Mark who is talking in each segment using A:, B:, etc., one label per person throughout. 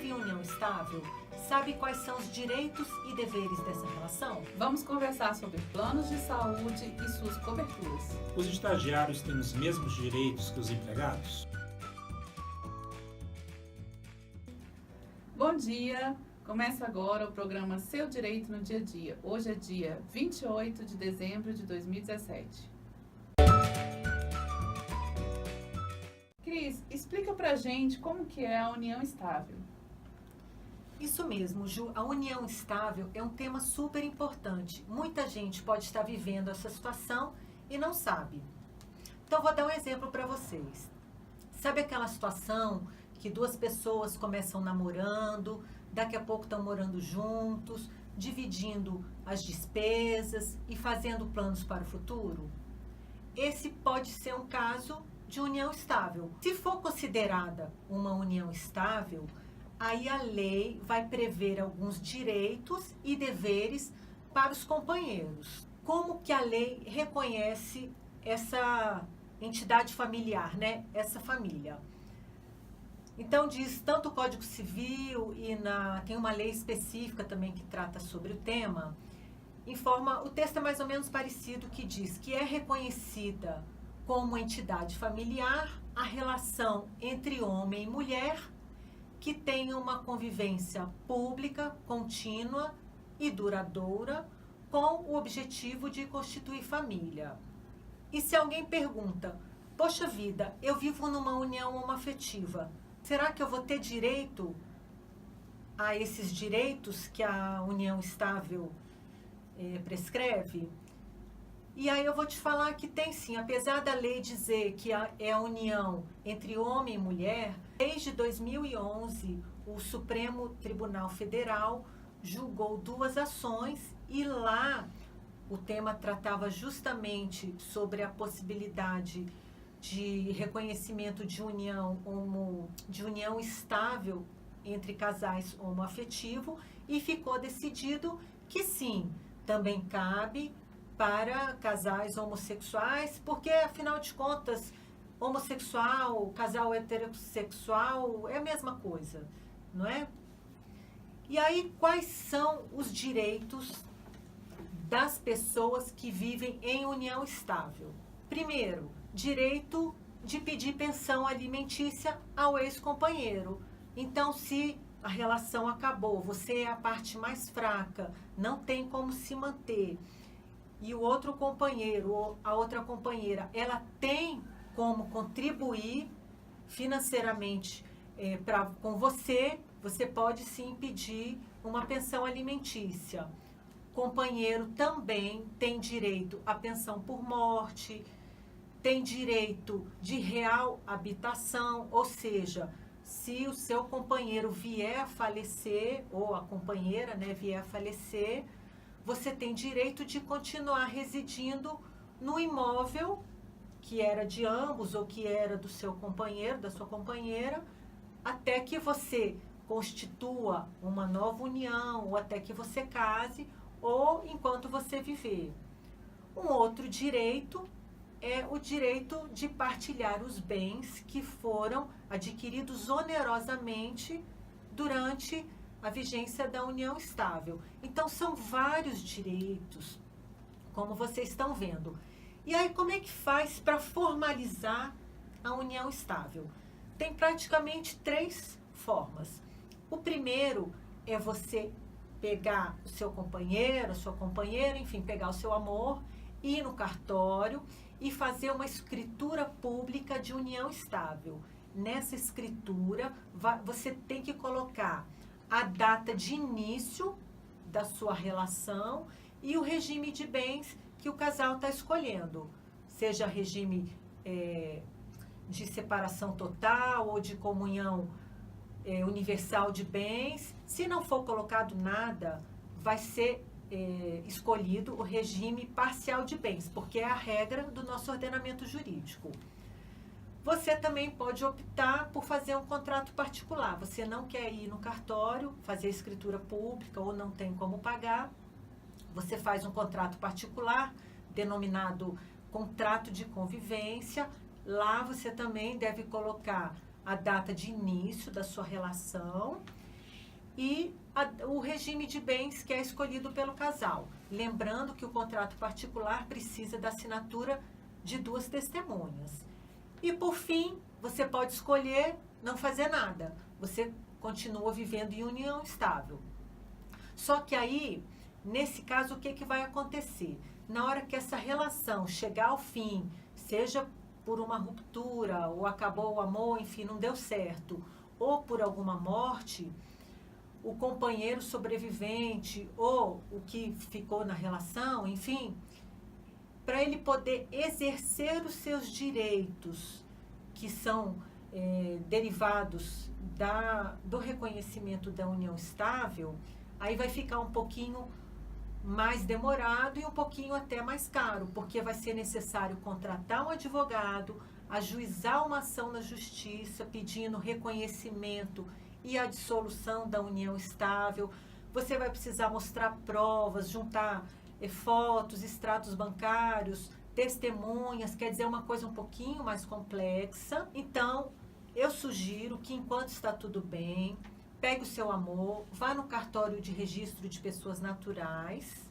A: vive em união estável? Sabe quais são os direitos e deveres dessa relação?
B: Vamos conversar sobre planos de saúde e suas coberturas.
C: Os estagiários têm os mesmos direitos que os empregados?
B: Bom dia! Começa agora o programa Seu Direito no Dia a Dia. Hoje é dia 28 de dezembro de 2017. Cris, explica pra gente como que é a união estável.
A: Isso mesmo, Ju. A união estável é um tema super importante. Muita gente pode estar vivendo essa situação e não sabe. Então, vou dar um exemplo para vocês. Sabe aquela situação que duas pessoas começam namorando, daqui a pouco estão morando juntos, dividindo as despesas e fazendo planos para o futuro? Esse pode ser um caso de união estável. Se for considerada uma união estável, aí a lei vai prever alguns direitos e deveres para os companheiros. Como que a lei reconhece essa entidade familiar, né? Essa família? Então diz tanto o Código Civil e tem uma lei específica também que trata sobre o tema. O texto é mais ou menos parecido, que diz que é reconhecida como entidade familiar a relação entre homem e mulher que tenha uma convivência pública, contínua e duradoura com o objetivo de constituir família. E se alguém pergunta, poxa vida, eu vivo numa união homoafetiva, será que eu vou ter direito a esses direitos que a união estável prescreve? E aí eu vou te falar que tem sim, apesar da lei dizer que é a união entre homem e mulher, desde 2011 o Supremo Tribunal Federal julgou 2 ações e lá o tema tratava justamente sobre a possibilidade de reconhecimento de união estável entre casais homoafetivos e ficou decidido que sim, também cabe para casais homossexuais, porque afinal de contas, homossexual, casal heterossexual é a mesma coisa, não é? E aí, quais são os direitos das pessoas que vivem em união estável? Primeiro, direito de pedir pensão alimentícia ao ex-companheiro. Então, se a relação acabou, você é a parte mais fraca, não tem como se manter, e o outro companheiro ou a outra companheira, ela tem como contribuir financeiramente com você, você pode sim pedir uma pensão alimentícia. Companheiro também tem direito à pensão por morte, tem direito de real habitação, ou seja, se o seu companheiro vier a falecer, ou a companheira, né, vier a falecer, você tem direito de continuar residindo no imóvel que era de ambos ou que era do seu companheiro, da sua companheira, até que você constitua uma nova união, ou até que você case, ou enquanto você viver. Um outro direito é o direito de partilhar os bens que foram adquiridos onerosamente durante a vigência da união estável. Então, são vários direitos, como vocês estão vendo. E aí, como é que faz para formalizar a união estável? Tem praticamente 3 formas. O primeiro é você pegar o seu companheiro, a sua companheira, enfim, pegar o seu amor, ir no cartório e fazer uma escritura pública de união estável. Nessa escritura, você tem que colocar a data de início da sua relação e o regime de bens que o casal está escolhendo, seja regime de separação total ou de comunhão universal de bens. Se não for colocado nada, vai ser escolhido o regime parcial de bens, porque é a regra do nosso ordenamento jurídico. Você também pode optar por fazer um contrato particular. Você não quer ir no cartório, fazer escritura pública ou não tem como pagar. Você faz um contrato particular, denominado contrato de convivência. Lá você também deve colocar a data de início da sua relação e o regime de bens que é escolhido pelo casal. Lembrando que o contrato particular precisa da assinatura de 2 testemunhas. E por fim, você pode escolher não fazer nada. Você continua vivendo em união estável. Só que aí, nesse caso, o que vai acontecer? Na hora que essa relação chegar ao fim, seja por uma ruptura, ou acabou o amor, enfim, não deu certo, ou por alguma morte, o companheiro sobrevivente, ou o que ficou na relação, enfim, para ele poder exercer os seus direitos, que são derivados do reconhecimento da união estável, aí vai ficar um pouquinho mais demorado e um pouquinho até mais caro, porque vai ser necessário contratar um advogado, ajuizar uma ação na justiça pedindo reconhecimento e a dissolução da união estável. Você vai precisar mostrar provas, juntar fotos, extratos bancários, testemunhas, quer dizer, uma coisa um pouquinho mais complexa. Então, eu sugiro que enquanto está tudo bem, pegue o seu amor, vá no cartório de registro de pessoas naturais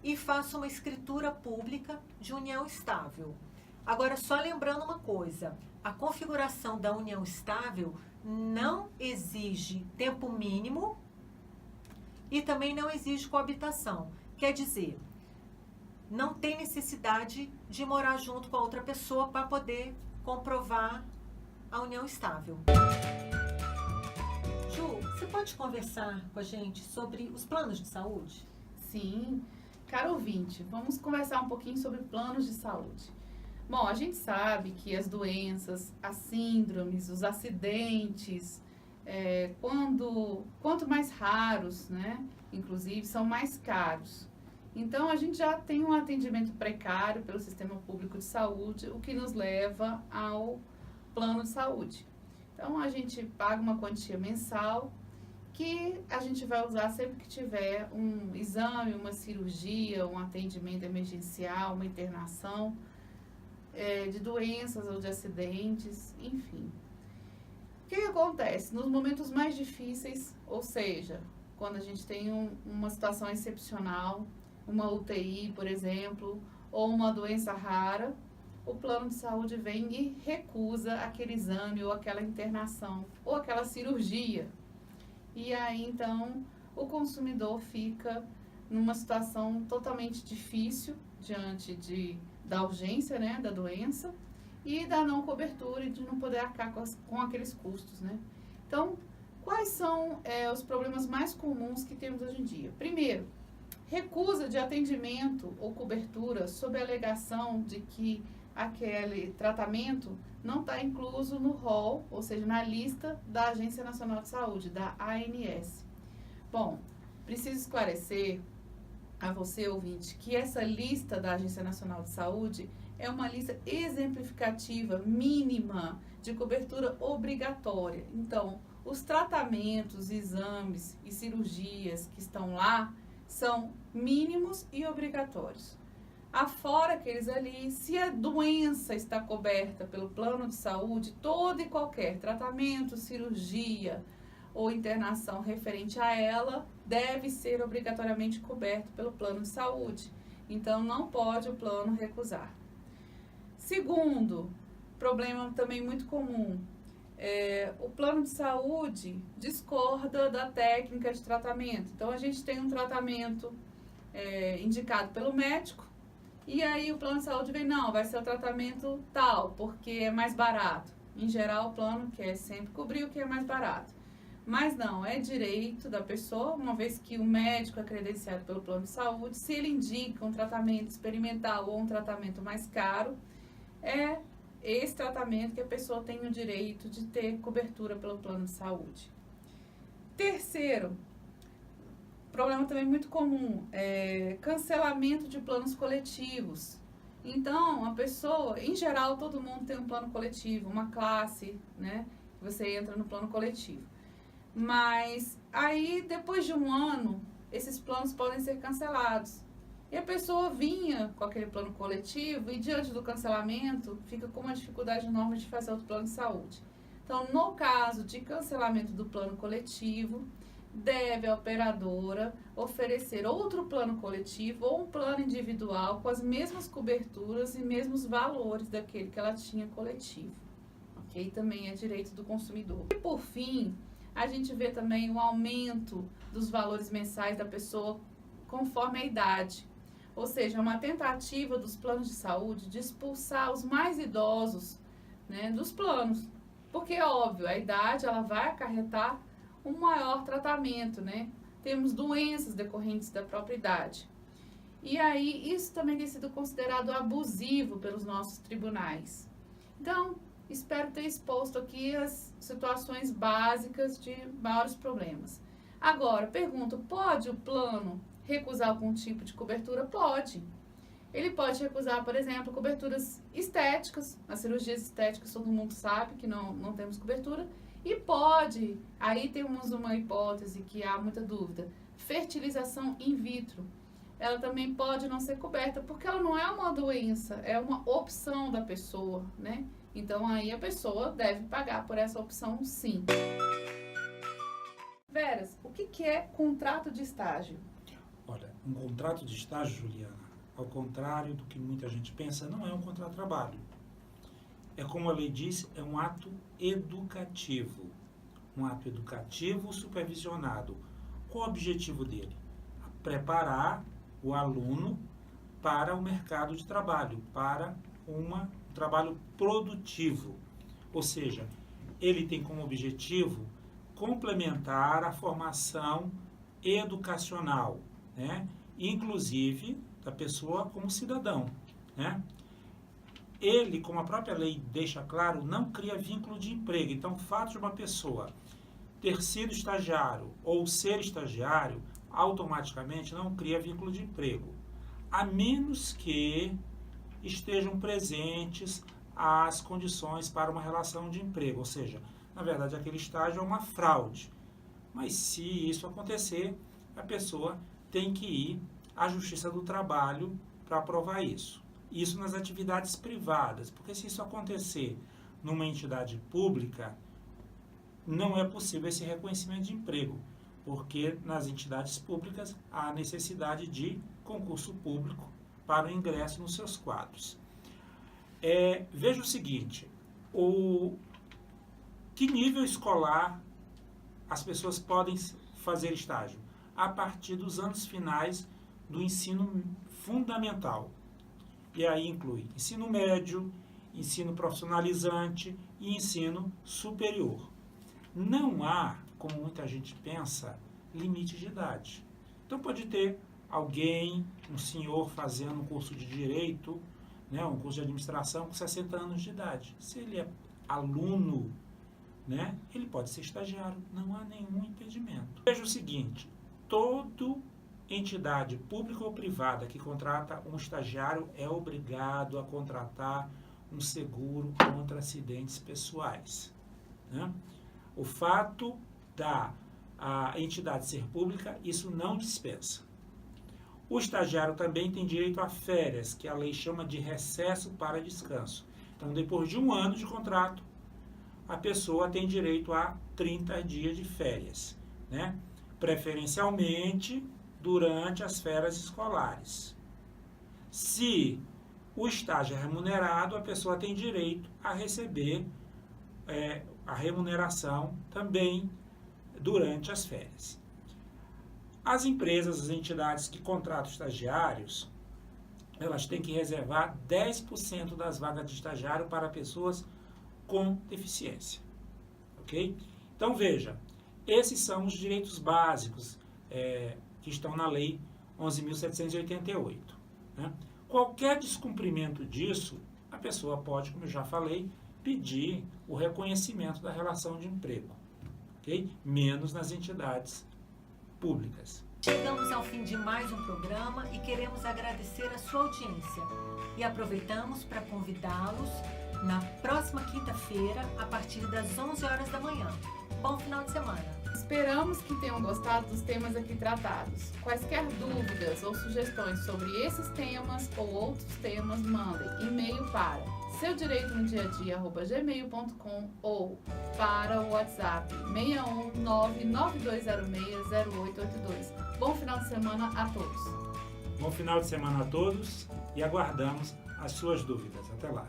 A: e faça uma escritura pública de união estável. Agora, só lembrando uma coisa, a configuração da união estável não exige tempo mínimo e também não exige coabitação. Quer dizer, não tem necessidade de morar junto com a outra pessoa para poder comprovar a união estável. Ju, você pode conversar com a gente sobre os planos de saúde?
B: Sim, caro ouvinte, vamos conversar um pouquinho sobre planos de saúde. Bom, a gente sabe que as doenças, as síndromes, os acidentes, quanto mais raros, né, inclusive, são mais caros. Então, a gente já tem um atendimento precário pelo sistema público de saúde, o que nos leva ao plano de saúde. Então, a gente paga uma quantia mensal que a gente vai usar sempre que tiver um exame, uma cirurgia, um atendimento emergencial, uma internação de doenças ou de acidentes, enfim. O que acontece? Nos momentos mais difíceis, ou seja, quando a gente tem uma situação excepcional, uma UTI, por exemplo, ou uma doença rara, o plano de saúde vem e recusa aquele exame ou aquela internação ou aquela cirurgia. E aí, então, o consumidor fica numa situação totalmente difícil diante da urgência, né, da doença e da não cobertura e de não poder arcar com aqueles custos, né? Então, quais são os problemas mais comuns que temos hoje em dia? Primeiro, recusa de atendimento ou cobertura sob a alegação de que aquele tratamento não está incluso no rol, ou seja, na lista da Agência Nacional de Saúde, da ANS. Bom, preciso esclarecer a você, ouvinte, que essa lista da Agência Nacional de Saúde é uma lista exemplificativa mínima de cobertura obrigatória. Então, os tratamentos, exames e cirurgias que estão lá são mínimos e obrigatórios. Afora aqueles ali, se a doença está coberta pelo plano de saúde, todo e qualquer tratamento, cirurgia ou internação referente a ela deve ser obrigatoriamente coberto pelo plano de saúde. Então, não pode o plano recusar. Segundo, problema também muito comum, o plano de saúde discorda da técnica de tratamento. Então, a gente tem um tratamento indicado pelo médico, e aí o plano de saúde vem, não, vai ser o tratamento tal, porque é mais barato. Em geral, o plano quer sempre cobrir o que é mais barato. Mas não, é direito da pessoa, uma vez que o médico é credenciado pelo plano de saúde, se ele indica um tratamento experimental ou um tratamento mais caro, é esse tratamento que a pessoa tem o direito de ter cobertura pelo plano de saúde. Terceiro, problema também muito comum, cancelamento de planos coletivos. Então, a pessoa, em geral, todo mundo tem um plano coletivo, uma classe, né, que você entra no plano coletivo. Mas aí, depois de um ano, esses planos podem ser cancelados. E a pessoa vinha com aquele plano coletivo e, diante do cancelamento, fica com uma dificuldade enorme de fazer outro plano de saúde. Então, no caso de cancelamento do plano coletivo, deve a operadora oferecer outro plano coletivo ou um plano individual com as mesmas coberturas e mesmos valores daquele que ela tinha coletivo. Ok? Também é direito do consumidor. E por fim, a gente vê também o aumento dos valores mensais da pessoa conforme a idade. Ou seja, uma tentativa dos planos de saúde de expulsar os mais idosos, né, dos planos. Porque, é óbvio, a idade ela vai acarretar um maior tratamento, né? Temos doenças decorrentes da própria idade. E aí, isso também tem sido considerado abusivo pelos nossos tribunais. Então, espero ter exposto aqui as situações básicas de maiores problemas. Agora, pergunto, pode o plano recusar algum tipo de cobertura? Pode. Ele pode recusar, por exemplo, coberturas estéticas. As cirurgias estéticas, todo mundo sabe que não temos cobertura. E pode, aí temos uma hipótese que há muita dúvida, fertilização in vitro. Ela também pode não ser coberta, porque ela não é uma doença, é uma opção da pessoa, né? Então, aí a pessoa deve pagar por essa opção, sim. Veras, o que é contrato de estágio?
C: Olha, um contrato de estágio, Juliana, ao contrário do que muita gente pensa, não é um contrato de trabalho. É como a lei diz, é um ato educativo. Um ato educativo supervisionado. Qual o objetivo dele? Preparar o aluno para o mercado de trabalho, para um trabalho produtivo. Ou seja, ele tem como objetivo complementar a formação educacional, né? Inclusive da pessoa como cidadão, né? Ele, como a própria lei deixa claro, não cria vínculo de emprego. Então, o fato de uma pessoa ter sido estagiário ou ser estagiário, automaticamente não cria vínculo de emprego, a menos que estejam presentes as condições para uma relação de emprego. Ou seja, na verdade, aquele estágio é uma fraude. Mas se isso acontecer, a pessoa tem que ir à Justiça do Trabalho para provar isso. Isso nas atividades privadas, porque se isso acontecer numa entidade pública, não é possível esse reconhecimento de emprego, porque nas entidades públicas há necessidade de concurso público para o ingresso nos seus quadros. Veja o seguinte, que nível escolar as pessoas podem fazer estágio? A partir dos anos finais do ensino fundamental. E aí inclui ensino médio, ensino profissionalizante e ensino superior. Não há, como muita gente pensa, limite de idade. Então pode ter alguém, um senhor fazendo um curso de direito, né, um curso de administração com 60 anos de idade. Se ele é aluno, né, ele pode ser estagiário, não há nenhum impedimento. Veja o seguinte, toda entidade pública ou privada que contrata um estagiário é obrigado a contratar um seguro contra acidentes pessoais, né? O fato da entidade ser pública, isso não dispensa. O estagiário também tem direito a férias, que a lei chama de recesso para descanso. Então, depois de 1 ano de contrato, a pessoa tem direito a 30 dias de férias, né? Preferencialmente durante as férias escolares. Se o estágio é remunerado, a pessoa tem direito a receber a remuneração também durante as férias. As empresas, as entidades que contratam estagiários, elas têm que reservar 10% das vagas de estagiário para pessoas com deficiência. Ok? Então, veja, esses são os direitos básicos que estão na Lei 11.788. Né? Qualquer descumprimento disso, a pessoa pode, como eu já falei, pedir o reconhecimento da relação de emprego. Okay? Menos nas entidades públicas.
A: Chegamos ao fim de mais um programa e queremos agradecer a sua audiência. E aproveitamos para convidá-los na próxima quinta-feira, a partir das 11 horas da manhã. Bom final de semana!
B: Esperamos que tenham gostado dos temas aqui tratados. Quaisquer dúvidas ou sugestões sobre esses temas ou outros temas, mandem e-mail para seudireitonodiadia@gmail.com ou para o WhatsApp 61992060882. Bom final de semana a todos.
C: Bom final de semana a todos e aguardamos as suas dúvidas. Até lá.